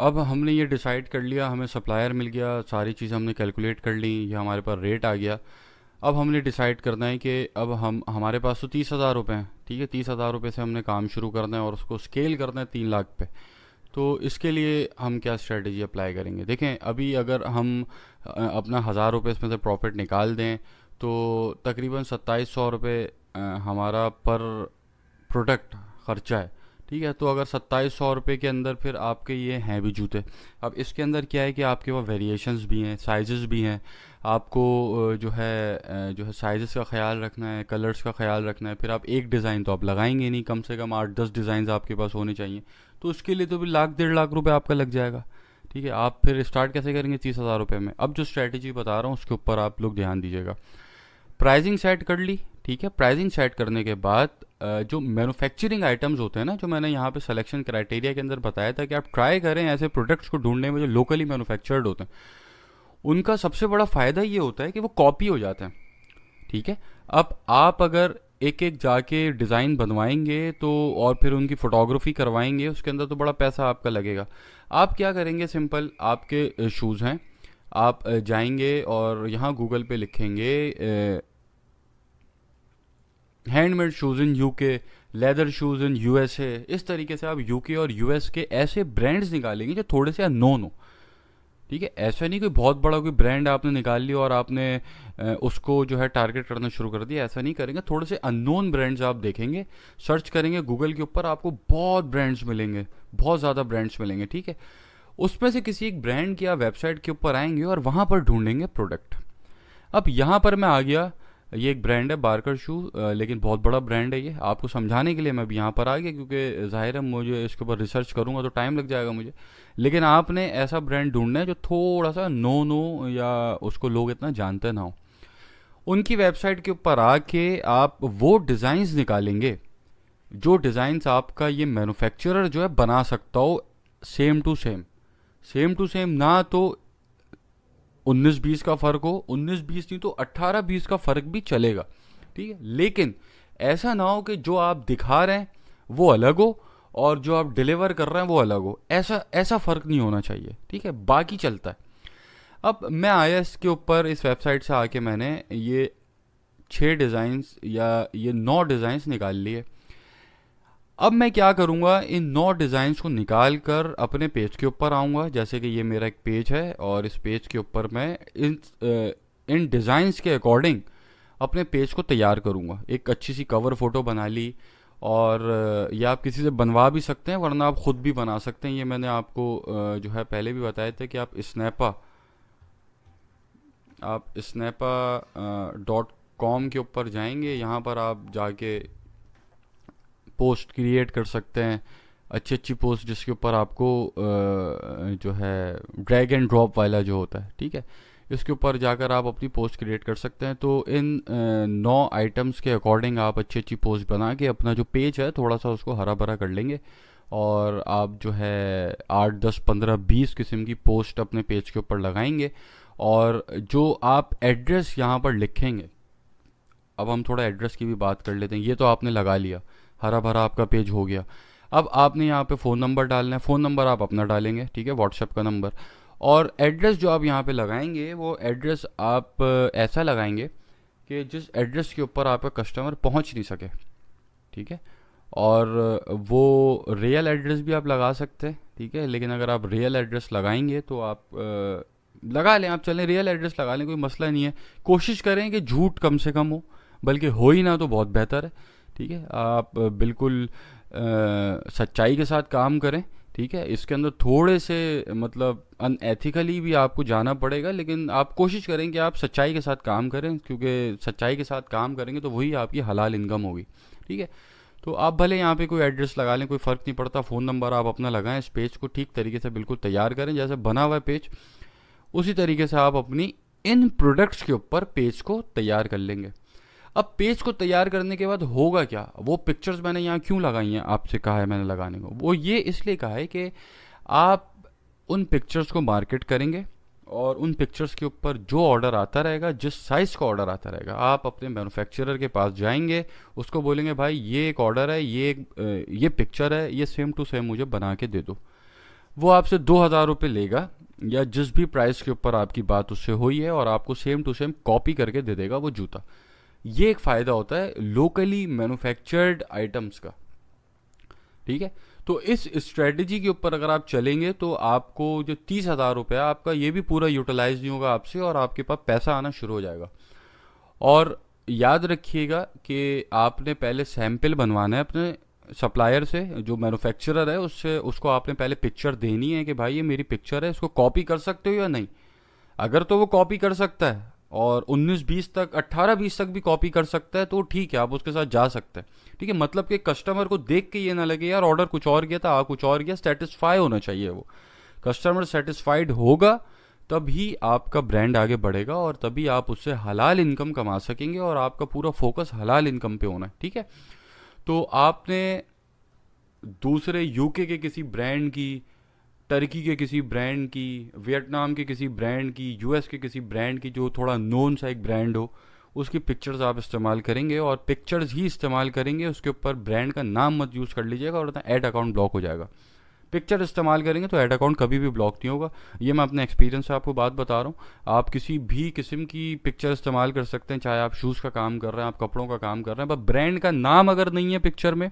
अब हमने ये डिसाइड कर लिया, हमें सप्लायर मिल गया, सारी चीज़ हमने कैलकुलेट कर ली, ये हमारे पास रेट आ गया। अब हमने डिसाइड करना है कि अब हम हमारे पास तो 30,000 रुपये हैं, ठीक है, 30,000 रुपये से हमने काम शुरू करना है और उसको स्केल करना है 3 लाख पे। तो इसके लिए हम क्या स्ट्रेटजी अप्लाई करेंगे? देखें, अभी अगर हम अपना 1,000 रुपये इसमें से प्रॉफिट निकाल दें तो तकरीबन 2700 रुपये हमारा पर प्रोडक्ट खर्चा है, ठीक है। तो अगर 2700 रुपये के अंदर फिर आपके ये हैं भी जूते। अब इसके अंदर क्या है कि आपके पास वेरिएशंस भी हैं, साइजेस भी हैं। आपको जो है साइजेस का ख्याल रखना है, कलर्स का ख्याल रखना है। फिर आप एक डिज़ाइन तो आप लगाएंगे नहीं, कम से कम 8-10 डिज़ाइन आपके पास होने चाहिए। तो उसके लिए तो भी 1,00,000 1,50,000 रुपये आपका लग जाएगा, ठीक है। आप फिर स्टार्ट कैसे करेंगे? 30,000 रुपये में। अब जो स्ट्रैटेजी बता रहा हूँ उसके ऊपर आप लोग ध्यान दीजिएगा। प्राइसिंग सेट कर ली, ठीक है। प्राइसिंग सेट करने के बाद जो मैन्युफैक्चरिंग आइटम्स होते हैं ना, जो मैंने यहाँ पे सिलेक्शन क्राइटेरिया के अंदर बताया था कि आप ट्राई करें ऐसे प्रोडक्ट्स को ढूंढने में जो लोकली मैन्युफैक्चर्ड होते हैं। उनका सबसे बड़ा फ़ायदा ये होता है कि वो कॉपी हो जाते हैं, ठीक है। अब आप अगर एक एक जाके डिज़ाइन बनवाएंगे तो और फिर उनकी फ़ोटोग्राफी करवाएंगे, उसके अंदर तो बड़ा पैसा आपका लगेगा। आप क्या करेंगे? सिंपल, आपके शूज़ हैं, आप जाएंगे और यहाँ गूगल पे लिखेंगे handmade shoes in UK, leather shoes in USA. इस तरीके से आप यूके और यूएस के ऐसे ब्रांड्स निकालेंगे जो थोड़े से अननोन हो, ठीक है। ऐसा नहीं कोई बहुत बड़ा कोई ब्रांड आपने निकाल लिया और आपने उसको जो है टारगेट करना शुरू कर दिया, ऐसा नहीं करेंगे। थोड़े से अननोन ब्रांड्स आप देखेंगे, सर्च करेंगे गूगल के ऊपर, आपको बहुत ब्रांड्स मिलेंगे, बहुत ज़्यादा ब्रांड्स मिलेंगे, ठीक है। उसमें से किसी एक ब्रांड की आप वेबसाइट के ऊपर आएंगे और वहाँ पर ढूंढेंगे प्रोडक्ट। अब यहाँ पर मैं आ गया, ये एक ब्रांड है बार्कर शू, लेकिन बहुत बड़ा ब्रांड है ये। आपको समझाने के लिए मैं अब यहाँ पर आ गया, क्योंकि जाहिर है मुझे इसके ऊपर रिसर्च करूँगा तो टाइम लग जाएगा मुझे। लेकिन आपने ऐसा ब्रांड ढूंढना है जो थोड़ा सा नो या उसको लोग इतना जानते ना हो। उनकी वेबसाइट के ऊपर आके आप वो डिज़ाइंस निकालेंगे जो डिज़ाइंस आपका ये मैन्युफैक्चरर जो है बना सकता हो, same to same. Same to same ना तो 19-20 का फ़र्क हो, 19-20 नहीं तो 18-20 का फ़र्क भी चलेगा, ठीक है। लेकिन ऐसा ना हो कि जो आप दिखा रहे हैं वो अलग हो और जो आप डिलीवर कर रहे हैं वो अलग हो। ऐसा ऐसा फ़र्क नहीं होना चाहिए, ठीक है। बाकी चलता है। अब मैं आया इसके ऊपर, इस वेबसाइट से आके मैंने ये 6 डिज़ाइंस या ये 9 डिज़ाइंस निकाल लिए। अब मैं क्या करूँगा, इन 9 डिज़ाइंस को निकाल कर अपने पेज के ऊपर आऊँगा। जैसे कि ये मेरा एक पेज है और इस पेज के ऊपर मैं इन डिज़ाइंस के अकॉर्डिंग अपने पेज को तैयार करूँगा। एक अच्छी सी कवर फ़ोटो बना ली, और या आप किसी से बनवा भी सकते हैं, वरना आप ख़ुद भी बना सकते हैं। ये मैंने आपको जो है पहले भी बताया था कि आप snappa.com के ऊपर जाएंगे, यहाँ पर आप जाके पोस्ट क्रिएट कर सकते हैं, अच्छी अच्छी पोस्ट जिसके ऊपर आपको जो है ड्रैग एंड ड्रॉप वाला जो होता है, ठीक है, इसके ऊपर जाकर आप अपनी पोस्ट क्रिएट कर सकते हैं। तो इन 9 आइटम्स के अकॉर्डिंग आप अच्छी अच्छी पोस्ट बना के अपना जो पेज है थोड़ा सा उसको हरा भरा कर लेंगे, और आप जो है 8-10-15-20 किस्म की पोस्ट अपने पेज के ऊपर लगाएंगे। और जो आप एड्रेस यहाँ पर लिखेंगे, अब हम थोड़ा एड्रेस की भी बात कर लेते हैं। ये तो आपने लगा लिया, हरा भरा आपका पेज हो गया। अब आपने यहाँ पे फ़ोन नंबर डालना है, फ़ोन नंबर आप अपना डालेंगे, ठीक है, व्हाट्सएप का नंबर। और एड्रेस जो आप यहाँ पे लगाएंगे वो एड्रेस आप ऐसा लगाएंगे कि जिस एड्रेस के ऊपर आपका कस्टमर पहुँच नहीं सके, ठीक है। और वो रियल एड्रेस भी आप लगा सकते हैं, ठीक है। लेकिन अगर आप रियल एड्रेस लगाएंगे तो आप लगा लें, आप चलें रियल एड्रेस लगा लें, कोई मसला नहीं है। कोशिश करें कि झूठ कम से कम हो, बल्कि हो ही ना तो बहुत बेहतर है, ठीक है। आप बिल्कुल सच्चाई के साथ काम करें, ठीक है। इसके अंदर थोड़े से मतलब अनएथिकली भी आपको जाना पड़ेगा, लेकिन आप कोशिश करें कि आप सच्चाई के साथ काम करें, क्योंकि सच्चाई के साथ काम करेंगे तो वही आपकी हलाल इनकम होगी, ठीक है। तो आप भले यहाँ पे कोई एड्रेस लगा लें, कोई फ़र्क नहीं पड़ता, फ़ोन नंबर आप अपना लगाएं। इस पेज को ठीक तरीके से बिल्कुल तैयार करें, जैसे बना हुआ है पेज उसी तरीके से आप अपनी इन प्रोडक्ट्स के ऊपर पेज को तैयार कर लेंगे। अब पेज को तैयार करने के बाद होगा क्या, वो पिक्चर्स मैंने यहाँ क्यों लगाई हैं, आपसे कहा है मैंने लगाने को, वो ये इसलिए कहा है कि आप उन पिक्चर्स को मार्केट करेंगे और उन पिक्चर्स के ऊपर जो ऑर्डर आता रहेगा, जिस साइज़ का ऑर्डर आता रहेगा, आप अपने मैन्युफैक्चरर के पास जाएंगे, उसको बोलेंगे भाई ये एक ऑर्डर है, ये पिक्चर है, ये सेम टू सेम मुझे बना के दे दो। वो आपसे 2,000 रुपये लेगा या जिस भी प्राइस के ऊपर आपकी बात उससे हुई है, और आपको सेम टू सेम कॉपी करके दे देगा वो जूता। ये एक फ़ायदा होता है लोकली मैन्युफैक्चर्ड आइटम्स का, ठीक है। तो इस स्ट्रेटजी के ऊपर अगर आप चलेंगे तो आपको जो 30,000 रुपये आपका ये भी पूरा यूटिलाइज नहीं होगा आपसे, और आपके पास पैसा आना शुरू हो जाएगा। और याद रखिएगा कि आपने पहले सैंपल बनवाना है अपने सप्लायर से, जो मैन्युफैक्चरर है उससे, उसको आपने पहले पिक्चर देनी है कि भाई ये मेरी पिक्चर है, इसको कॉपी कर सकते हो या नहीं। अगर तो वो कॉपी कर सकता है और 19-20 तक, 18-20 तक भी कॉपी कर सकता है तो ठीक है, आप उसके साथ जा सकते हैं, ठीक है। मतलब कि कस्टमर को देख के ये ना लगे यार ऑर्डर कुछ और गया था, कुछ और गया, सेटिस्फाई होना चाहिए वो। कस्टमर सेटिस्फाइड होगा तभी आपका ब्रांड आगे बढ़ेगा, और तभी आप उससे हलाल इनकम कमा सकेंगे, और आपका पूरा फोकस हलाल इनकम पे होना है, ठीक है। तो आपने दूसरे यूके के किसी ब्रांड की, टर्की के किसी ब्रांड की, वियतनाम के किसी ब्रांड की, यूएस के किसी ब्रांड की, जो थोड़ा नोन सा एक ब्रांड हो, उसकी पिक्चर्स आप इस्तेमाल करेंगे, और पिक्चर्स ही इस्तेमाल करेंगे, उसके ऊपर ब्रांड का नाम मत यूज़ कर लीजिएगा, और ऐड अकाउंट ब्लॉक हो जाएगा। पिक्चर इस्तेमाल करेंगे तो ऐड अकाउंट कभी भी ब्लॉक नहीं होगा। ये मैं अपने एक्सपीरियंस से आपको बात बता रहा हूँ। आप किसी भी किस्म की पिक्चर इस्तेमाल कर सकते हैं, चाहे आप शूज़ का काम कर रहे हैं, आप कपड़ों का काम कर रहे हैं, पर ब्रांड का नाम अगर नहीं है पिक्चर में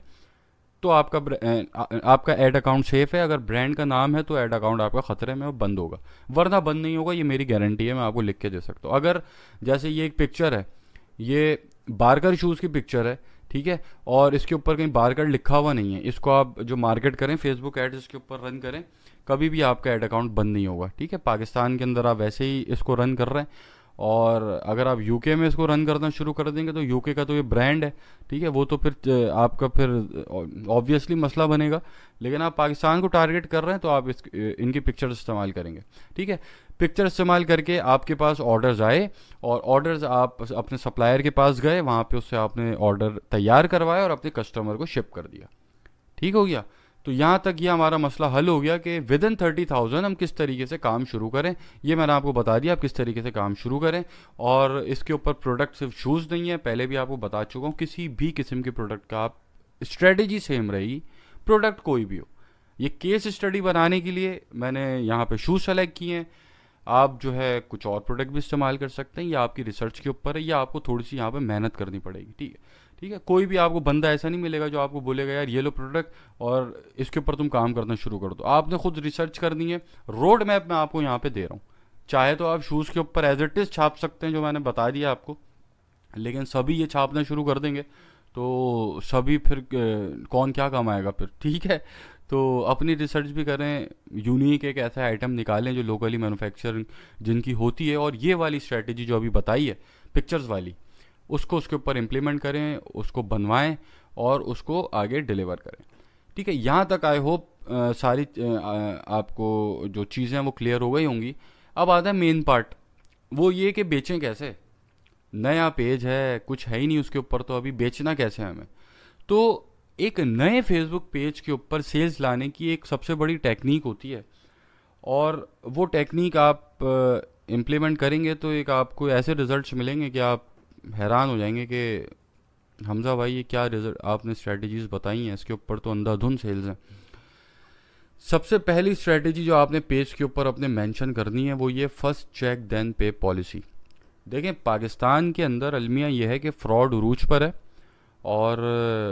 तो आपका ऐड अकाउंट सेफ है। अगर ब्रांड का नाम है तो ऐड अकाउंट आपका खतरे में और बंद होगा, वरना बंद नहीं होगा, ये मेरी गारंटी है, मैं आपको लिख के दे सकता हूँ। अगर जैसे ये एक पिक्चर है, ये बारकर शूज़ की पिक्चर है, ठीक है, और इसके ऊपर कहीं बारकर लिखा हुआ नहीं है, इसको आप जो मार्केट करें, फेसबुक एड्स इसके ऊपर रन करें, कभी भी आपका ऐड अकाउंट बंद नहीं होगा, ठीक है। पाकिस्तान के अंदर आप वैसे ही इसको रन कर रहे हैं, और अगर आप यूके में इसको रन करना शुरू कर देंगे तो यूके का तो ये ब्रांड है, ठीक है, वो तो फिर आपका फिर ऑब्वियसली मसला बनेगा। लेकिन आप पाकिस्तान को टारगेट कर रहे हैं तो आप इनकी पिक्चर इस्तेमाल करेंगे, ठीक है। पिक्चर इस्तेमाल करके आपके पास ऑर्डर्स आए, और ऑर्डर्स आप अपने सप्लायर के पास गए, वहाँ पे उससे आपने ऑर्डर तैयार करवाया और अपने कस्टमर को शिप कर दिया, ठीक हो गया। तो यहाँ तक ये हमारा मसला हल हो गया कि विद इन 30,000 हम किस तरीके से काम शुरू करें। ये मैंने आपको बता दिया आप किस तरीके से काम शुरू करें। और इसके ऊपर प्रोडक्ट सिर्फ शूज़ नहीं है, पहले भी आपको बता चुका हूँ, किसी भी किस्म के प्रोडक्ट का आप स्ट्रेटजी सेम रहेगी, प्रोडक्ट कोई भी हो। ये केस स्टडी बनाने के लिए मैंने यहाँ पे शूज़ सेलेक्ट किए हैं। आप जो है कुछ और प्रोडक्ट भी इस्तेमाल कर सकते हैं, या आपकी रिसर्च के ऊपर है, या आपको थोड़ी सी यहाँ पे मेहनत करनी पड़ेगी, ठीक है, ठीक है। कोई भी आपको बंदा ऐसा नहीं मिलेगा जो आपको बोलेगा यार ये लो प्रोडक्ट और इसके ऊपर तुम काम करना शुरू कर दो। आपने खुद रिसर्च करनी है, रोड मैप मैं आपको यहाँ पे दे रहा हूँ। चाहे तो आप शूज़ के ऊपर एज इट इज़ छाप सकते हैं जो मैंने बता दिया आपको, लेकिन सभी ये छापना शुरू कर देंगे तो सभी फिर कौन क्या कमाएगा फिर, ठीक है। तो अपनी रिसर्च भी करें, यूनिक एक ऐसा आइटम निकालें जो लोकली मैन्युफैक्चरिंग जिनकी होती है, और ये वाली स्ट्रेटजी जो अभी बताई है पिक्चर्स वाली, उसको उसके ऊपर इम्प्लीमेंट करें, उसको बनवाएं और उसको आगे डिलीवर करें, ठीक है। यहाँ तक आई होप सारी आपको जो चीज़ें वो क्लियर हो गई होंगी। अब आता है मेन पार्ट, वो ये कि बेचें कैसे। नया पेज है, कुछ है ही नहीं उसके ऊपर, तो अभी बेचना कैसे हमें। तो एक नए फेसबुक पेज के ऊपर सेल्स लाने की एक सबसे बड़ी टेक्निक होती है, और वो टेक्निक आप इम्प्लीमेंट करेंगे तो एक आपको ऐसे रिजल्ट्स मिलेंगे कि आप हैरान हो जाएंगे कि हमजा भाई ये क्या रिजल्ट आपने स्ट्रेटजीज बताई हैं, इसके ऊपर तो अंधाधुन सेल्स हैं। सबसे पहली स्ट्रेटजी जो आपने पेज के ऊपर अपने मेंशन करनी है वो ये फर्स्ट चेक देन पे पॉलिसी। देखें, पाकिस्तान के अंदर अलमिया ये है कि फ्रॉड उरूज पर है, और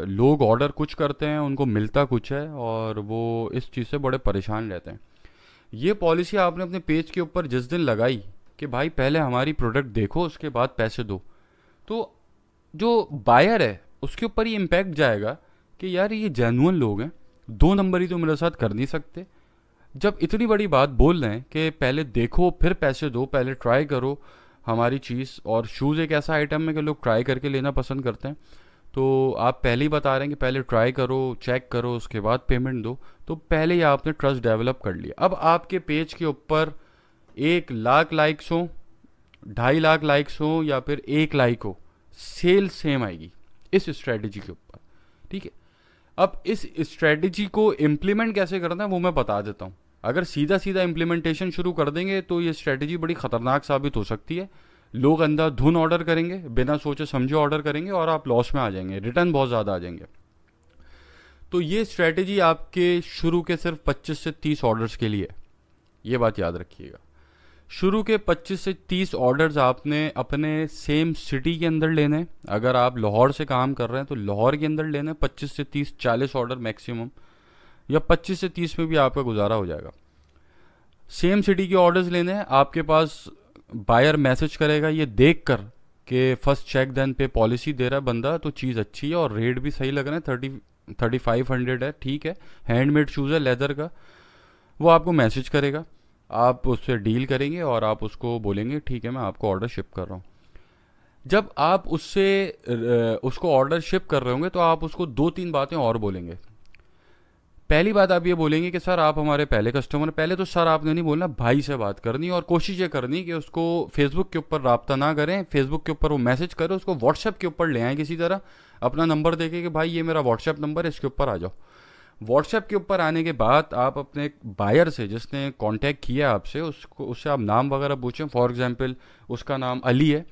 लोग ऑर्डर कुछ करते हैं, उनको मिलता कुछ है, और वो इस चीज़ से बड़े परेशान रहते हैं। ये पॉलिसी आपने अपने पेज के ऊपर जिस दिन लगाई कि भाई पहले हमारी प्रोडक्ट देखो उसके बाद पैसे दो, तो जो बायर है उसके ऊपर ये इम्पैक्ट जाएगा कि यार ये जेन्युइन लोग हैं, 2 नंबरी तो मेरे साथ कर नहीं सकते। जब इतनी बड़ी बात बोल रहे हैं कि पहले देखो फिर पैसे दो, पहले ट्राई करो हमारी चीज़, और शूज़ एक ऐसा आइटम है कि लोग ट्राई करके लेना पसंद करते हैं, तो आप पहले ही बता रहे हैं कि पहले ट्राई करो, चेक करो, उसके बाद पेमेंट दो, तो पहले ही आपने ट्रस्ट डेवलप कर लिया। अब आपके पेज के ऊपर 1 लाख लाइक्स हो, 2.5 लाख लाइक्स हो, या फिर 1 लाइक हो, सेल सेम आएगी इस स्ट्रेटजी के ऊपर, ठीक है। अब इस स्ट्रेटजी को इम्प्लीमेंट कैसे करना है वो मैं बता देता हूँ। अगर सीधा सीधा इम्प्लीमेंटेशन शुरू कर देंगे तो ये स्ट्रेटजी बड़ी ख़तरनाक साबित हो सकती है। लोग अंधाधुन ऑर्डर करेंगे, बिना सोचे समझे ऑर्डर करेंगे, और आप लॉस में आ जाएंगे, रिटर्न बहुत ज़्यादा आ जाएंगे। तो ये स्ट्रेटेजी आपके शुरू के सिर्फ 25 से 30 ऑर्डर्स के लिए है, ये बात याद रखिएगा। शुरू के 25 से 30 ऑर्डर्स आपने अपने सेम सिटी के अंदर लेने। अगर आप लाहौर से काम कर रहे हैं तो लाहौर के अंदर लेने 25 से 30, 40 ऑर्डर मैक्सिमम, या 25 से 30 में भी आपका गुजारा हो जाएगा। सेम सिटी के ऑर्डर्स लेने हैं। आपके पास बायर मैसेज करेगा ये देख कर कि फर्स्ट चेक देन पे पॉलिसी दे रहा है बंदा, तो चीज़ अच्छी है और रेट भी सही लग रहा है, 3500 है, ठीक है, हैंडमेड शूज़ है लेदर का। वो आपको मैसेज करेगा, आप उससे डील करेंगे और आप उसको बोलेंगे ठीक है मैं आपको ऑर्डर शिप कर रहा हूँ। जब आप उसको ऑर्डर शिप कर रहे होंगे तो आप उसको 2-3 बातें और बोलेंगे। पहली बात आप ये बोलेंगे कि सर आप हमारे पहले कस्टमर। पहले तो सर आपने नहीं बोलना, भाई से बात करनी और कोशिश ये करनी कि उसको फेसबुक के ऊपर राब्ता ना करें, फेसबुक के ऊपर वो मैसेज करे, उसको व्हाट्सएप के ऊपर ले आए किसी तरह, अपना नंबर देके कि भाई ये मेरा व्हाट्सएप नंबर है, इसके ऊपर आ जाओ। व्हाट्सएप के ऊपर आने के बाद आप अपने बायर से जिसने कांटेक्ट किया आपसे उससे आप नाम वगैरह पूछें। फॉर एग्जांपल उसका नाम अली है,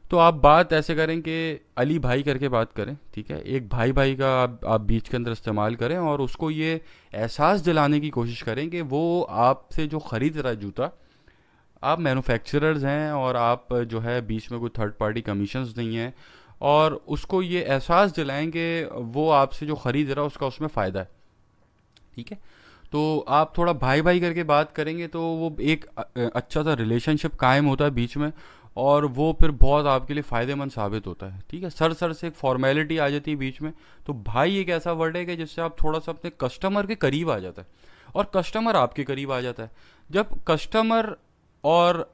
तो आप बात ऐसे करें कि अली भाई करके बात करें, ठीक है, एक भाई भाई का आप बीच के अंदर इस्तेमाल करें और उसको ये एहसास दिलाने की कोशिश करें कि वो आपसे जो ख़रीद रहा है जूता, आप मैन्युफैक्चरर्स हैं और आप जो है बीच में कोई थर्ड पार्टी कमीशंस नहीं हैं, और उसको ये एहसास दिलाएं कि वो आपसे जो ख़रीद रहा है उसका उसमें फ़ायदा है, ठीक है। तो आप थोड़ा भाई भाई करके बात करेंगे तो वो एक अच्छा सा रिलेशनशिप कायम होता है बीच में, और वो फिर बहुत आपके लिए फ़ायदेमंद साबित होता है, ठीक है। सर से एक फॉर्मेलिटी आ जाती है बीच में। तो भाई एक ऐसा वर्ड है कि जिससे आप थोड़ा सा अपने कस्टमर के करीब आ जाता है और कस्टमर आपके करीब आ जाता है। जब कस्टमर और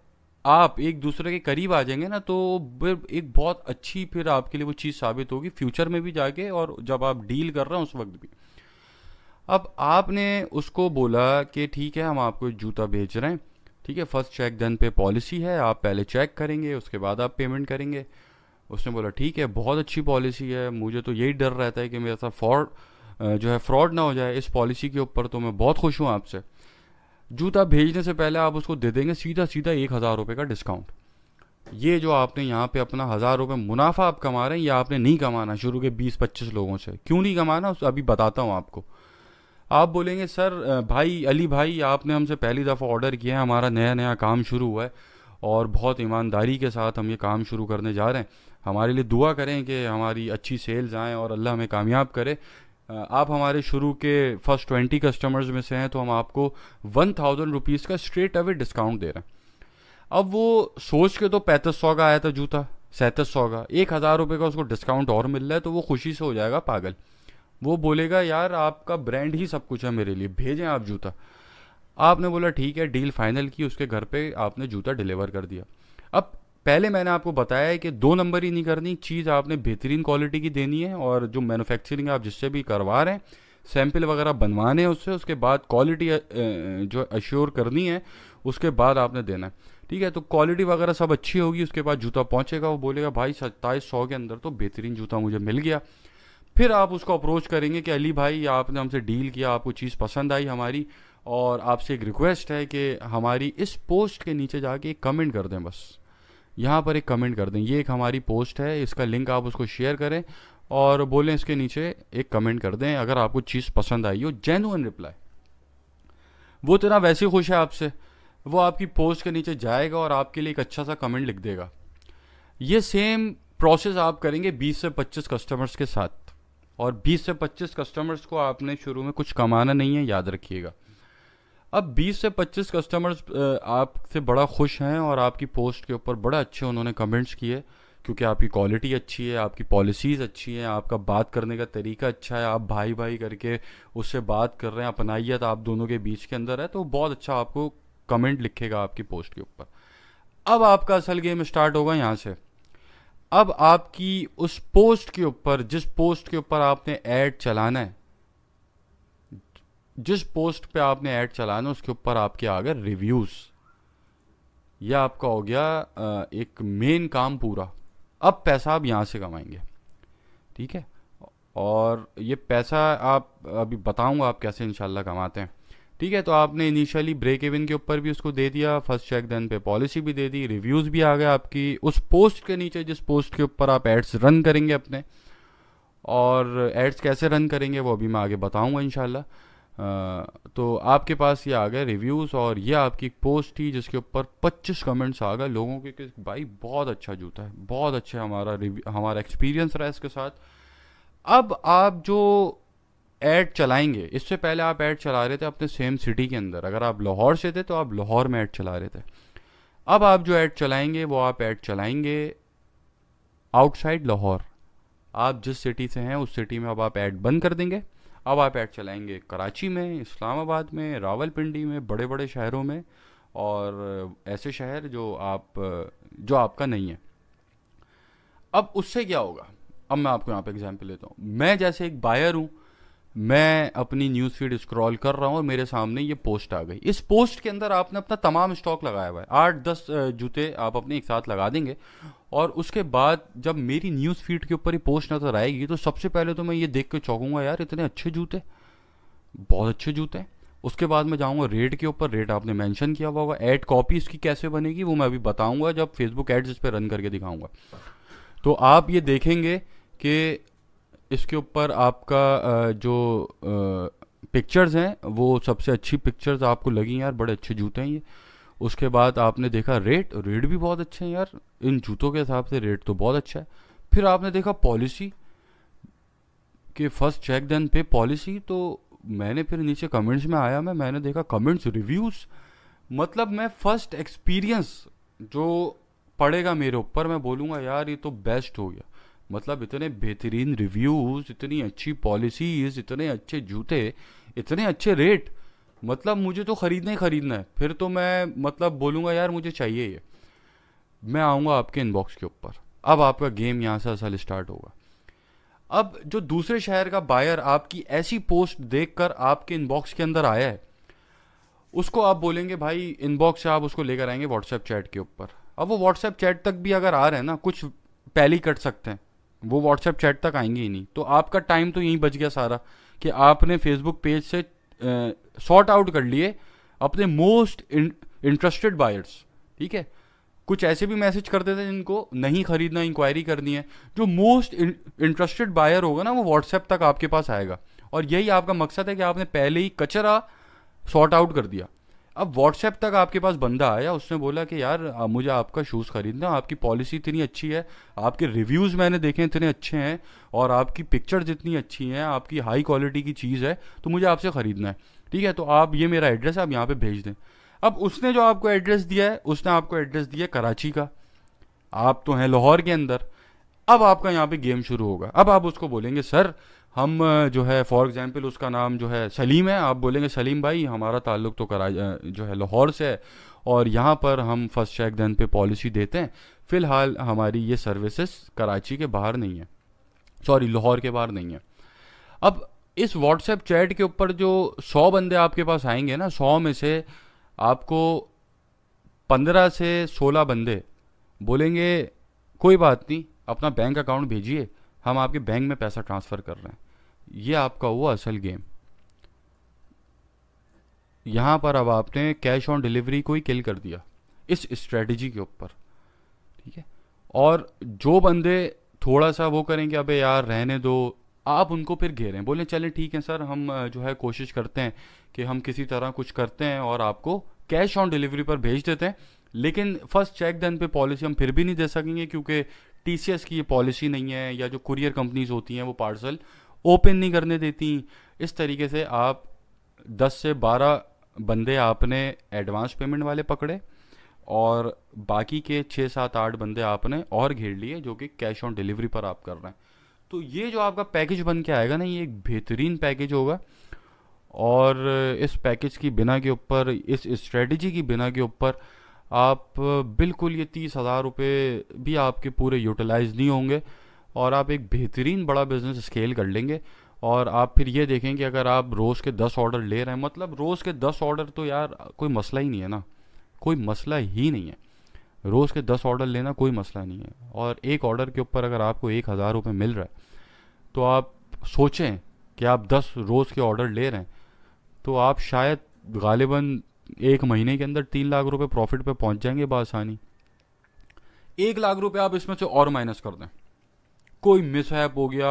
आप एक दूसरे के करीब आ जाएंगे ना, तो फिर एक बहुत अच्छी फिर आपके लिए वो चीज़ साबित होगी फ्यूचर में भी जाके, और जब आप डील कर रहे हैं उस वक्त भी। अब आपने उसको बोला कि ठीक है हम आपको जूता भेज रहे हैं, ठीक है, फर्स्ट चेक देन पे पॉलिसी है, आप पहले चेक करेंगे उसके बाद आप पेमेंट करेंगे। उसने बोला ठीक है बहुत अच्छी पॉलिसी है, मुझे तो यही डर रहता है कि मेरे साथ फ्रॉड ना हो जाए इस पॉलिसी के ऊपर, तो मैं बहुत खुश हूँ आपसे। जूता भेजने से पहले आप उसको दे देंगे सीधा 1,000 रुपये का डिस्काउंट। ये जो आपने यहाँ पे अपना 1,000 रुपये मुनाफा आप कमा रहे हैं, ये आपने नहीं कमाना शुरू के 20-25 लोगों से। क्यों नहीं कमाना अभी बताता हूँ आपको। आप बोलेंगे सर भाई अली भाई आपने हमसे पहली दफ़ा ऑर्डर किया है, हमारा नया नया काम शुरू हुआ है और बहुत ईमानदारी के साथ हम ये काम शुरू करने जा रहे हैं, हमारे लिए दुआ करें कि हमारी अच्छी सेल्स आएँ और अल्लाह हमें कामयाब करे। आप हमारे शुरू के फर्स्ट 20 कस्टमर्स में से हैं, तो हम आपको 1,000 रुपीज़ का स्ट्रेट अवे डिस्काउंट दे रहे हैं। अब वो सोच के तो 3500 का आया था जूता, 3700 का, 1,000 रुपये का उसको डिस्काउंट और मिल रहा है, तो वो खुशी से हो जाएगा पागल। वो बोलेगा यार आपका ब्रांड ही सब कुछ है मेरे लिए, भेजें आप जूता। आपने बोला ठीक है, डील फाइनल की, उसके घर पे आपने जूता डिलीवर कर दिया। अब पहले मैंने आपको बताया है कि 2 नंबर ही नहीं करनी, चीज़ आपने बेहतरीन क्वालिटी की देनी है, और जो मैन्युफैक्चरिंग आप जिससे भी करवा रहे हैं सैंपल वगैरह बनवाने हैं उससे, उसके बाद क्वालिटी जो अश्योर करनी है उसके बाद आपने देना है, ठीक है। तो क्वालिटी वगैरह सब अच्छी होगी, उसके बाद जूता पहुंचेगा, वो बोलेगा भाई 2700 के अंदर तो बेहतरीन जूता मुझे मिल गया। फिर आप उसको अप्रोच करेंगे कि अली भाई आपने हमसे डील किया, आपको चीज़ पसंद आई हमारी, और आपसे एक रिक्वेस्ट है कि हमारी इस पोस्ट के नीचे जाके एक कमेंट कर दें, बस यहाँ पर एक कमेंट कर दें, ये एक हमारी पोस्ट है, इसका लिंक आप उसको शेयर करें और बोलें इसके नीचे एक कमेंट कर दें अगर आपको चीज़ पसंद आई हो। Genuine reply. वो इतना वैसे खुश है आपसे, वो आपकी पोस्ट के नीचे जाएगा और आपके लिए एक अच्छा सा कमेंट लिख देगा। ये सेम प्रोसेस आप करेंगे 20 से 25 कस्टमर्स के साथ, और 20 से 25 कस्टमर्स को आपने शुरू में कुछ कमाना नहीं है, याद रखिएगा। अब 20 से 25 कस्टमर्स आपसे बड़ा खुश हैं और आपकी पोस्ट के ऊपर बड़ा अच्छे उन्होंने कमेंट्स किए, क्योंकि आपकी क्वालिटी अच्छी है, आपकी पॉलिसीज़ अच्छी हैं, आपका बात करने का तरीका अच्छा है, आप भाई भाई करके उससे बात कर रहे हैं, अपनाइयत आप दोनों के बीच के अंदर है, तो बहुत अच्छा आपको कमेंट लिखेगा आपकी पोस्ट के ऊपर। अब आपका असल गेम स्टार्ट होगा यहाँ से। अब आपकी उस पोस्ट के ऊपर, जिस पोस्ट के ऊपर आपने ऐड चलाना है, जिस पोस्ट पे आपने ऐड चलाना है उसके ऊपर आपके आ गए रिव्यूज़। यह आपका हो गया एक मेन काम पूरा। अब पैसा आप यहाँ से कमाएंगे, ठीक है, और ये पैसा आप अभी बताऊंगा आप कैसे इंशाल्लाह कमाते हैं, ठीक है। तो आपने इनिशियली ब्रेक इवन के ऊपर भी उसको दे दिया, फर्स्ट चेक देन पे पॉलिसी भी दे दी, रिव्यूज़ भी आ गए आपकी उस पोस्ट के नीचे, जिस पोस्ट के ऊपर आप एड्स रन करेंगे अपने, और एड्स कैसे रन करेंगे वो अभी मैं आगे बताऊंगा इंशाल्लाह। तो आपके पास ये आ गए रिव्यूज़, और ये आपकी पोस्ट थी जिसके ऊपर 25 कमेंट्स आ गए लोगों के कि भाई बहुत अच्छा जूता है, बहुत अच्छा हमारा एक्सपीरियंस रहा इसके साथ। अब आप जो ऐड चलाएंगे, इससे पहले आप ऐड चला रहे थे अपने सेम सिटी के अंदर, अगर आप लाहौर से थे तो आप लाहौर में ऐड चला रहे थे। अब आप जो ऐड चलाएंगे वो आप ऐड चलाएंगे आउटसाइड लाहौर। आप जिस सिटी से हैं उस सिटी में अब आप ऐड बंद कर देंगे। अब आप ऐड चलाएंगे कराची में, इस्लामाबाद में, रावलपिंडी में, बड़े बड़े शहरों में, और ऐसे शहर जो आपका नहीं है। अब उससे क्या होगा, अब मैं आपको यहाँ पे एग्जांपल लेता हूँ। मैं जैसे एक बायर हूँ, मैं अपनी न्यूज़ फीड स्क्रॉल कर रहा हूँ और मेरे सामने ये पोस्ट आ गई। इस पोस्ट के अंदर आपने अपना तमाम स्टॉक लगाया हुआ है, 8-10 जूते आप अपने एक साथ लगा देंगे, और उसके बाद जब मेरी न्यूज़ फीड के ऊपर ये पोस्ट नज़र आएगी तो सबसे पहले तो मैं ये देख के चौंकूंगा, यार इतने अच्छे जूते, बहुत अच्छे जूते हैं। उसके बाद मैं जाऊंगा रेट के ऊपर, रेट आपने मेंशन किया हुआ होगा। ऐड कॉपी इसकी कैसे बनेगी वो मैं अभी बताऊंगा जब फेसबुक एड्स इस पर रन करके दिखाऊंगा। तो आप ये देखेंगे कि इसके ऊपर आपका जो पिक्चर्स हैं वो सबसे अच्छी पिक्चर्स आपको लगी यार, बड़े अच्छे जूते हैं ये। उसके बाद आपने देखा रेट भी बहुत अच्छे हैं यार, इन जूतों के हिसाब से रेट तो बहुत अच्छा है। फिर आपने देखा पॉलिसी कि फर्स्ट चेक देन पे पॉलिसी, तो मैंने फिर नीचे कमेंट्स में आया, मैंने देखा कमेंट्स रिव्यूज़, मतलब मैं फर्स्ट एक्सपीरियंस जो पड़ेगा मेरे ऊपर मैं बोलूँगा यार ये तो बेस्ट हो गया। मतलब इतने बेहतरीन रिव्यूज़, इतनी अच्छी पॉलिसीज़, इतने अच्छे जूते, इतने अच्छे रेट, मतलब मुझे तो ख़रीदना ही ख़रीदना है। फिर तो मैं मतलब बोलूँगा यार मुझे चाहिए ये। मैं आऊँगा आपके इनबॉक्स के ऊपर, अब आपका गेम यहाँ से असल स्टार्ट होगा। अब जो दूसरे शहर का बायर आपकी ऐसी पोस्ट देखकर आपके इनबॉक्स के अंदर आया है, उसको आप बोलेंगे भाई इनबॉक्स से आप उसको लेकर आएंगे व्हाट्सएप चैट के ऊपर। अब वो व्हाट्सएप चैट तक भी अगर आ रहे हैं ना, कुछ पहले ही कट सकते हैं, वो व्हाट्सएप चैट तक आएंगे ही नहीं। तो आपका टाइम तो यहीं बच गया सारा कि आपने फेसबुक पेज से सॉर्ट आउट कर लिए अपने मोस्ट इंटरेस्टेड बायर्स। ठीक है, कुछ ऐसे भी मैसेज करते थे जिनको नहीं खरीदना, इंक्वायरी करनी है। जो मोस्ट इंटरेस्टेड बायर होगा ना वो व्हाट्सएप तक आपके पास आएगा, और यही आपका मकसद है कि आपने पहले ही कचरा सॉर्ट आउट कर दिया। अब व्हाट्सएप तक आपके पास बंदा आया, उसने बोला कि यार मुझे आपका शूज़ खरीदना, आपकी पॉलिसी इतनी अच्छी है, आपके रिव्यूज़ मैंने देखे इतने अच्छे हैं, और आपकी पिक्चर्स इतनी अच्छी हैं, आपकी हाई क्वालिटी की चीज़ है, तो मुझे आपसे ख़रीदना है। ठीक है, तो आप ये मेरा एड्रेस है, आप यहाँ पे भेज दें। अब उसने जो आपको एड्रेस दिया है, उसने आपको एड्रेस दिया कराची का, आप तो हैं लाहौर के अंदर। अब आपका यहाँ पे गेम शुरू होगा। अब आप उसको बोलेंगे सर हम जो है फॉर एग्जांपल उसका नाम जो है सलीम है, आप बोलेंगे सलीम भाई हमारा ताल्लुक़ तो जो है लाहौर से है, और यहाँ पर हम फर्स्ट चेक देन पे पॉलिसी देते हैं। फ़िलहाल हमारी ये सर्विसेज कराची के बाहर नहीं है, सॉरी लाहौर के बाहर नहीं है। अब इस व्हाट्सएप चैट के ऊपर जो 100 बंदे आपके पास आएंगे ना, 100 में से आपको 15 से 16 बंदे बोलेंगे कोई बात नहीं, अपना बैंक अकाउंट भेजिए, हम आपके बैंक में पैसा ट्रांसफ़र कर रहे हैं। ये आपका हुआ असल गेम। यहाँ पर अब आपने कैश ऑन डिलीवरी को ही किल कर दिया इस स्ट्रेटजी के ऊपर। ठीक है, और जो बंदे थोड़ा सा वो करेंगे अबे यार रहने दो, आप उनको फिर घेरें, बोलें चलें ठीक है सर हम जो है कोशिश करते हैं कि हम किसी तरह कुछ करते हैं और आपको कैश ऑन डिलीवरी पर भेज देते हैं, लेकिन फर्स्ट चेक देन पे पॉलिसी हम फिर भी नहीं दे सकेंगे क्योंकि टीसीएस की ये पॉलिसी नहीं है, या जो कुरियर कंपनीज होती हैं वो पार्सल ओपन नहीं करने देती। इस तरीके से आप 10 से 12 बंदे आपने एडवांस पेमेंट वाले पकड़े, और बाकी के 6, 7, 8 बंदे आपने और घेर लिए जो कि कैश ऑन डिलीवरी पर आप कर रहे हैं। तो ये जो आपका पैकेज बन के आएगा ना, ये एक बेहतरीन पैकेज होगा, और इस पैकेज की बिना के ऊपर, इस स्ट्रेटजी की बिना के ऊपर आप बिल्कुल ये 30,000 रुपये भी आपके पूरे यूटिलाइज नहीं होंगे, और आप एक बेहतरीन बड़ा बिजनेस स्केल कर लेंगे। और आप फिर ये देखें कि अगर आप रोज़ के 10 ऑर्डर ले रहे हैं, मतलब रोज़ के 10 ऑर्डर तो यार कोई मसला ही नहीं है ना, कोई मसला ही नहीं है, रोज़ के 10 ऑर्डर लेना कोई मसला नहीं है। और एक ऑर्डर के ऊपर अगर आपको 1,000 रुपये मिल रहा है, तो आप सोचें कि आप 10 रोज़ के ऑर्डर ले रहे हैं, तो आप शायद गालिबन 1 महीने के अंदर 3 लाख रुपए प्रॉफिट पे पहुंच जाएंगे बआसानी। 1 लाख रुपए आप इसमें से और माइनस कर दें, कोई मिसहैप हो गया,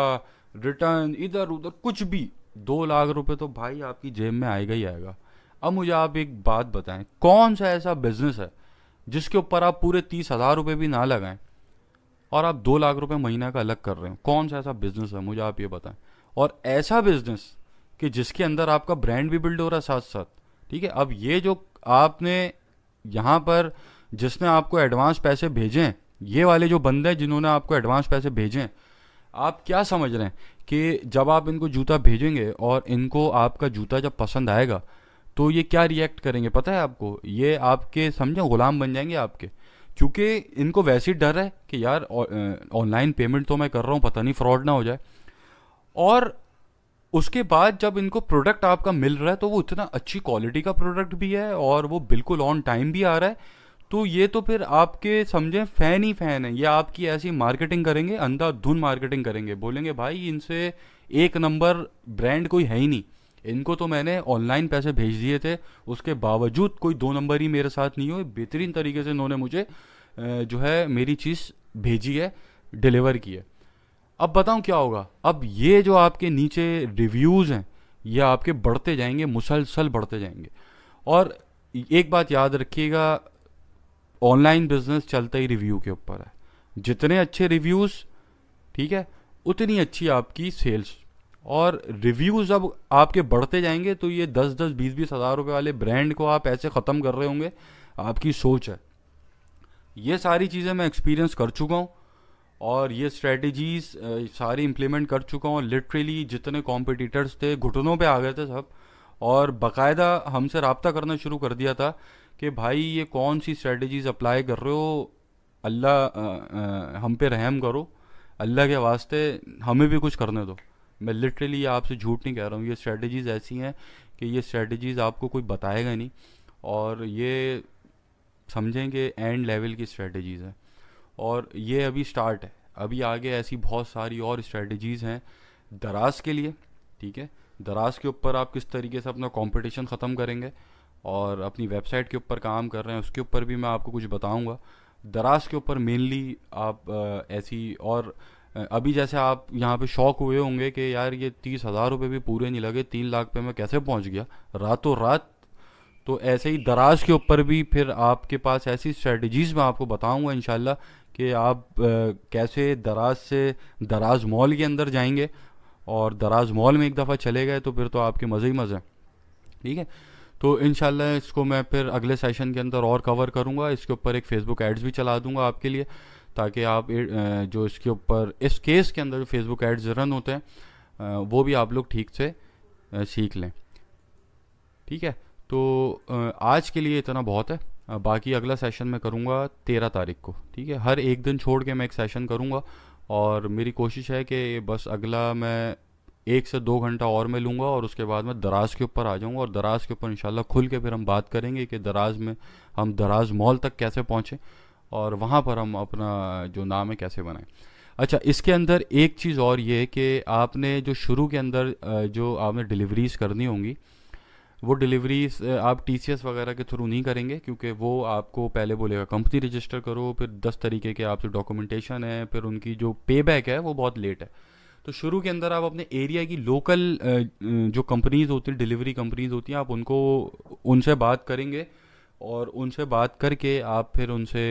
रिटर्न इधर उधर कुछ भी, 2 लाख रुपए तो भाई आपकी जेब में आएगा ही आएगा। अब मुझे आप एक बात बताएं, कौन सा ऐसा बिजनेस है जिसके ऊपर आप पूरे 30,000 रुपये भी ना लगाएं और आप 2 लाख रुपए महीना का अलग कर रहे हो? कौन सा ऐसा बिजनेस है, मुझे आप ये बताएं। और ऐसा बिजनेस कि जिसके अंदर आपका ब्रांड भी बिल्ड हो रहा है साथ साथ। ठीक है, अब ये जो आपने यहाँ पर, जिसने आपको एडवांस पैसे भेजे हैं, ये वाले जो बंदे हैं जिन्होंने आपको एडवांस पैसे भेजे हैं, आप क्या समझ रहे हैं कि जब आप इनको जूता भेजेंगे और इनको आपका जूता जब पसंद आएगा तो ये क्या रिएक्ट करेंगे पता है आपको? ये आपके समझे गुलाम बन जाएंगे आपके, क्योंकि इनको वैसे ही डर है कि यार ऑनलाइन पेमेंट तो मैं कर रहा हूँ, पता नहीं फ्रॉड ना हो जाए। और उसके बाद जब इनको प्रोडक्ट आपका मिल रहा है तो वो इतना अच्छी क्वालिटी का प्रोडक्ट भी है और वो बिल्कुल ऑन टाइम भी आ रहा है, तो ये तो फिर आपके समझे फैन ही फैन है। ये आपकी ऐसी मार्केटिंग करेंगे, अंधाधुन मार्केटिंग करेंगे, बोलेंगे भाई इनसे एक नंबर ब्रांड कोई है ही नहीं, इनको तो मैंने ऑनलाइन पैसे भेज दिए थे, उसके बावजूद कोई 2 नंबर ही मेरे साथ नहीं हुए, बेहतरीन तरीके से इन्होंने मुझे जो है मेरी चीज़ भेजी है, डिलीवर की है। अब बताऊं क्या होगा? अब ये जो आपके नीचे रिव्यूज़ हैं ये आपके बढ़ते जाएंगे, मुसलसल बढ़ते जाएंगे। और एक बात याद रखिएगा, ऑनलाइन बिजनेस चलता ही रिव्यू के ऊपर है। जितने अच्छे रिव्यूज़, ठीक है, उतनी अच्छी आपकी सेल्स। और रिव्यूज़ अब आपके बढ़ते जाएंगे तो ये 10-10, 20-20 हज़ार रुपए वाले ब्रांड को आप ऐसे ख़त्म कर रहे होंगे, आपकी सोच है। ये सारी चीज़ें मैं एक्सपीरियंस कर चुका हूँ और ये स्ट्रेटजीज सारी इम्प्लीमेंट कर चुका हूँ। लिटरली जितने कॉम्पिटिटर्स थे घुटनों पे आ गए थे सब, और बाकायदा हमसे रब्ता करना शुरू कर दिया था कि भाई ये कौन सी स्ट्रेटजीज अप्लाई कर रहे हो, अल्लाह हम पे रहम करो, अल्लाह के वास्ते हमें भी कुछ करने दो। मैं लिटरली आपसे झूठ नहीं कह रहा हूँ, ये स्ट्रेटजीज ऐसी हैं कि ये स्ट्रेटजीज आपको कोई बताएगा नहीं, और ये समझेंगे एंड लेवल की स्ट्रेटजीज है। और ये अभी स्टार्ट है, अभी आगे ऐसी बहुत सारी और स्ट्रेटजीज़ हैं दराज के लिए। ठीक है, दराज के ऊपर आप किस तरीके से अपना कंपटीशन ख़त्म करेंगे और अपनी वेबसाइट के ऊपर काम कर रहे हैं उसके ऊपर भी मैं आपको कुछ बताऊंगा। दराज के ऊपर मेनली आप ऐसी, और अभी जैसे आप यहाँ पे शौक हुए होंगे कि यार ये 30,000 रुपये भी पूरे नहीं लगे, 3 लाख पे मैं कैसे पहुँच गया रातों रात। तो ऐसे ही दराज के ऊपर भी फिर आपके पास ऐसी स्ट्रेटजीज़ मैं आपको बताऊंगा इंशाल्लाह कि आप कैसे दराज से दराज मॉल के अंदर जाएंगे, और दराज मॉल में एक दफ़ा चले गए तो फिर तो आपके मज़े ही मज़े हैं। ठीक है, तो इंशाल्लाह इसको मैं फिर अगले सेशन के अंदर और कवर करूँगा। इसके ऊपर एक फेसबुक एड्स भी चला दूंगा आपके लिए, ताकि आप जो इसके ऊपर इस केस के अंदर जो फेसबुक एड्स रन होते हैं वो भी आप लोग ठीक से सीख लें। ठीक है, तो आज के लिए इतना बहुत है। बाकी अगला सेशन मैं करूँगा 13 तारीख को। ठीक है, हर एक दिन छोड़ के मैं एक सेशन करूँगा, और मेरी कोशिश है कि बस अगला मैं 1 से 2 घंटा और मैं लूँगा और उसके बाद मैं दराज के ऊपर आ जाऊँगा, और दराज के ऊपर इंशाल्लाह खुल के फिर हम बात करेंगे कि दराज में हम दराज मॉल तक कैसे पहुँचें और वहाँ पर हम अपना जो नाम है कैसे बनाएं। अच्छा, इसके अंदर एक चीज़ और ये कि आपने जो शुरू के अंदर जो आपने डिलीवरीज करनी होंगी, वो डिलीवरीज आप टीसीएस वगैरह के थ्रू नहीं करेंगे, क्योंकि वो आपको पहले बोलेगा कंपनी रजिस्टर करो, फिर 10 तरीके के आपसे डॉक्यूमेंटेशन है, फिर उनकी जो पे बैक है वो बहुत लेट है। तो शुरू के अंदर आप अपने एरिया की लोकल जो कंपनीज होती हैं, डिलीवरी कंपनीज होती हैं, आप उनसे बात करेंगे, और उनसे बात करके आप फिर उनसे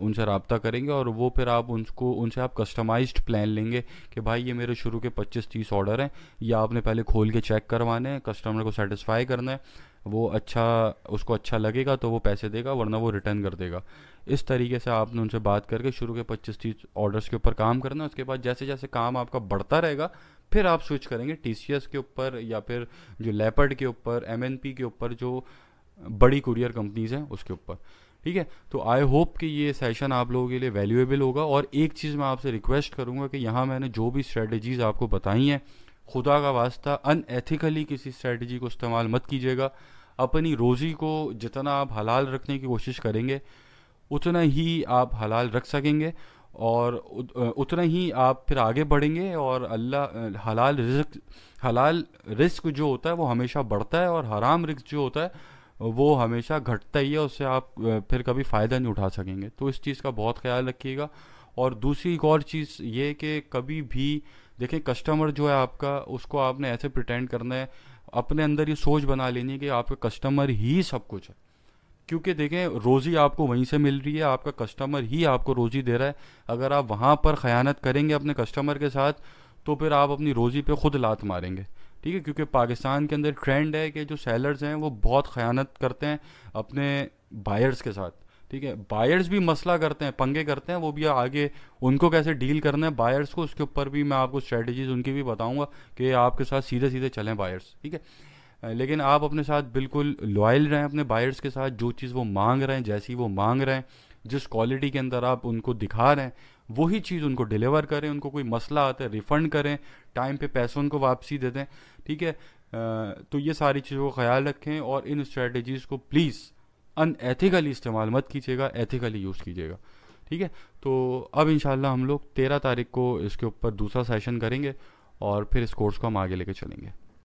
उनसे रब्ता करेंगे, और वो फिर आप उनसे आप कस्टमाइज्ड प्लान लेंगे कि भाई ये मेरे शुरू के 25-30 ऑर्डर हैं, ये आपने पहले खोल के चेक करवाने हैं, कस्टमर को सेटिस्फाई करना है, वो उसको अच्छा लगेगा तो वो पैसे देगा, वरना वो रिटर्न कर देगा। इस तरीके से आपने उनसे बात करके शुरू के 25-30 ऑर्डर्स के ऊपर काम करना है। उसके बाद जैसे जैसे काम आपका बढ़ता रहेगा फिर आप स्विच करेंगे टीसीएस के ऊपर, या फिर जो लेपर्ड के ऊपर, एमएनपी के ऊपर, जो बड़ी कुरियर कंपनीज हैं उसके ऊपर। ठीक है, तो आई होप कि ये सेशन आप लोगों के लिए वैल्यूएबल होगा। और एक चीज़ मैं आपसे रिक्वेस्ट करूंगा कि यहाँ मैंने जो भी स्ट्रेटजीज़ आपको बताई हैं, खुदा का वास्ता अनएथिकली किसी स्ट्रेटजी को इस्तेमाल मत कीजिएगा। अपनी रोज़ी को जितना आप हलाल रखने की कोशिश करेंगे उतना ही आप हलाल रख सकेंगे, और उतना ही आप फिर आगे बढ़ेंगे, और अल्लाह हलाल रिस्क जो होता है वो हमेशा बढ़ता है, और हराम रिस्क जो होता है वो हमेशा घटता ही है, उससे आप फिर कभी फ़ायदा नहीं उठा सकेंगे। तो इस चीज़ का बहुत ख्याल रखिएगा। और दूसरी एक और चीज़ ये कि कभी भी देखिए कस्टमर जो है आपका, उसको आपने ऐसे प्रिटेंड करना है, अपने अंदर ये सोच बना लेनी है कि आपका कस्टमर ही सब कुछ है। क्योंकि देखें रोज़ी आपको वहीं से मिल रही है, आपका कस्टमर ही आपको रोज़ी दे रहा है। अगर आप वहाँ पर ख़यानत करेंगे अपने कस्टमर के साथ, तो फिर आप अपनी रोज़ी पे खुद लात मारेंगे। ठीक है, क्योंकि पाकिस्तान के अंदर ट्रेंड है कि जो सेलर्स हैं वो बहुत ख़यानत करते हैं अपने बायर्स के साथ। ठीक है, बायर्स भी मसला करते हैं, पंगे करते हैं, वो भी आगे उनको कैसे डील करना है बायर्स को, उसके ऊपर भी मैं आपको स्ट्रेटजीज उनकी भी बताऊंगा कि आपके साथ सीधे सीधे चलें बायर्स। ठीक है, लेकिन आप अपने साथ बिल्कुल लॉयल रहें अपने बायर्स के साथ। जो चीज़ वो मांग रहे हैं, जैसी वो मांग रहे हैं, जिस क्वालिटी के अंदर आप उनको दिखा रहे हैं, वही चीज़ उनको डिलीवर करें। उनको कोई मसला आता है रिफ़ंड करें, टाइम पे पैसों उनको वापसी दे दें। ठीक है, तो ये सारी चीज़ों का ख्याल रखें और इन स्ट्रेटजीज़ को प्लीज़ अनएथिकली इस्तेमाल मत कीजिएगा, एथिकली यूज़ कीजिएगा। ठीक है, तो अब इंशाल्लाह हम लोग 13 तारीख को इसके ऊपर दूसरा सेशन करेंगे और फिर इस कोर्स को हम आगे लेके चलेंगे।